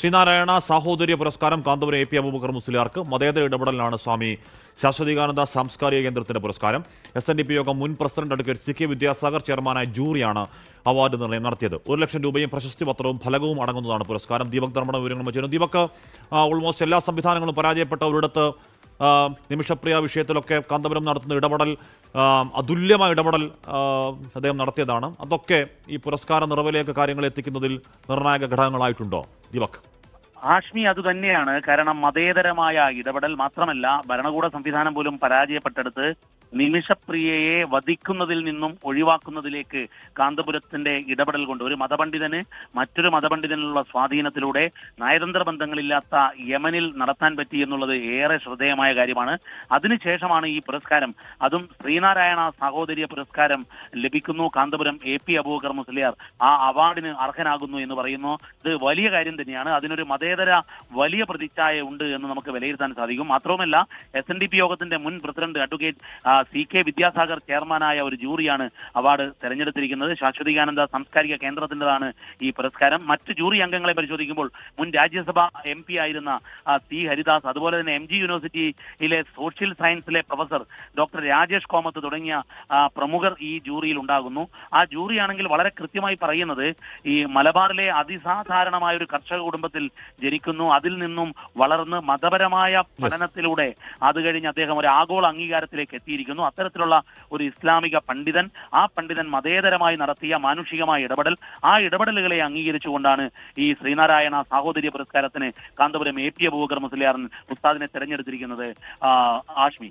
ശ്രീനാരായണ സാഹോദര്യ പുരസ്കാരം Kanthapuram A P Abubakar മുസ്ലിയാർക്ക് മതേതര ഇടപെടലിനാണ് സ്വാമി ശാശ്വതികാനന്ദ സാംസ്കാരിക കേന്ദ്രത്തിന്റെ പുരസ്കാരം. SNDP യോഗം മുൻ പ്രസിഡന്റ് അഡ്വക്കേറ്റ് CK വിദ്യാസാഗർ ചെയർമാനായ ജൂറിയാണ് അവാർഡ് നിർണയം നടത്തിയത്. 1 ലക്ഷം രൂപയും പ്രശസ്തി പത്രവും ഫലകവും അടങ്ങുന്നതാണ് പുരസ്കാരം. ദീപക് ധർമ്മട വിവരങ്ങൾ വെച്ചിരുന്നു. ദീപക്, ഓൾമോസ്റ്റ് എല്ലാ സംവിധാനങ്ങളും പരാജയപ്പെട്ട ഒരിടത്ത് നിമിഷപ്രിയ വിഷയത്തിലൊക്കെ കാന്തപുരം നടത്തുന്ന ഇടപെടൽ, അതുല്യമായ ഇടപെടൽ അദ്ദേഹം നടത്തിയതാണ്. അതൊക്കെ ഈ പുരസ്കാര നിറവിലേക്ക് കാര്യങ്ങൾ എത്തിക്കുന്നതിൽ നിർണായക ഘടകങ്ങളായിട്ടുണ്ടോ ദീപക്? ഹാഷ്മി, അതുതന്നെയാണ്. കാരണം മതേതരമായ ഇടപെടൽ മാത്രമല്ല, ഭരണകൂട സംവിധാനം പോലും പരാജയപ്പെട്ടെടുത്ത് നിമിഷപ്രിയയെ വധിക്കുന്നതിൽ നിന്നും ഒഴിവാക്കുന്നതിലേക്ക് കാന്തപുരത്തിന്റെ ഇടപെടൽ കൊണ്ട് ഒരു മതപണ്ഡിതന് മറ്റൊരു മതപണ്ഡിതനുള്ള സ്വാധീനത്തിലൂടെ നയതന്ത്ര ബന്ധങ്ങളില്ലാത്ത യമനിൽ നടത്താൻ പറ്റി എന്നുള്ളത് ഏറെ ശ്രദ്ധേയമായ കാര്യമാണ്. അതിനുശേഷമാണ് ഈ പുരസ്കാരം, അതും ശ്രീനാരായണ സാഹോദര്യ പുരസ്കാരം ലഭിക്കുന്നു. കാന്തപുരം AP അബൂബക്കർ മുസ്ലിയാർ ആ അവാർഡിന് അർഹനാകുന്നു എന്ന് പറയുന്നു. ഇത് വലിയ കാര്യം തന്നെയാണ്. അതിനൊരു മതേതര വലിയ പ്രതിച്ഛായ ഉണ്ട് എന്ന് നമുക്ക് വിലയിരുത്താൻ സാധിക്കും. മാത്രവുമല്ല, SNDP യോഗത്തിന്റെ മുൻ പ്രസിഡന്റ് അഡ്വക്കേറ്റ് CK വിദ്യാസാഗർ ചെയർമാനായ ഒരു ജൂറിയാണ് അവാർഡ് തെരഞ്ഞെടുത്തിരിക്കുന്നത്. ശാശ്വതികാനന്ദ സാംസ്കാരിക കേന്ദ്രത്തിൻ്റെതാണ് ഈ പുരസ്കാരം. മറ്റ് ജൂറി അംഗങ്ങളെ പരിശോധിക്കുമ്പോൾ മുൻ രാജ്യസഭ MP ആയിരുന്ന C ഹരിദാസ്, അതുപോലെ തന്നെ MG യൂണിവേഴ്സിറ്റിയിലെ സോഷ്യൽ സയൻസിലെ പ്രൊഫസർ ഡോക്ടർ രാജേഷ് കോമത്ത് തുടങ്ങിയ പ്രമുഖർ ഈ ജൂറിയിൽ ഉണ്ടാകുന്നു. ആ ജൂറിയാണെങ്കിൽ വളരെ കൃത്യമായി പറയുന്നത്, ഈ മലബാറിലെ അതിസാധാരണമായ ഒരു കർഷക കുടുംബത്തിൽ ജനിക്കുന്നു, അതിൽ നിന്നും വളർന്ന് മതപരമായ പഠനത്തിലൂടെ അത് കഴിഞ്ഞ് അദ്ദേഹം ഒരു ആഗോള അംഗീകാരത്തിലേക്ക് എത്തിയിരിക്കുന്നു. അത്തരത്തിലുള്ള ഒരു ഇസ്ലാമിക പണ്ഡിതൻ, ആ പണ്ഡിതൻ മതേതരമായി നടത്തിയ മാനുഷികമായ ഇടപെടൽ, ആ ഇടപെടലുകളെ അംഗീകരിച്ചുകൊണ്ടാണ് ഈ ശ്രീനാരായണ സാഹോദര്യ പുരസ്കാരത്തിന് കാന്തപുരം AP അബൂബക്കർ മുസ്ലിയാർ ഉസ്താദിനെ തെരഞ്ഞെടുത്തിരിക്കുന്നത്. ആഷ്മി.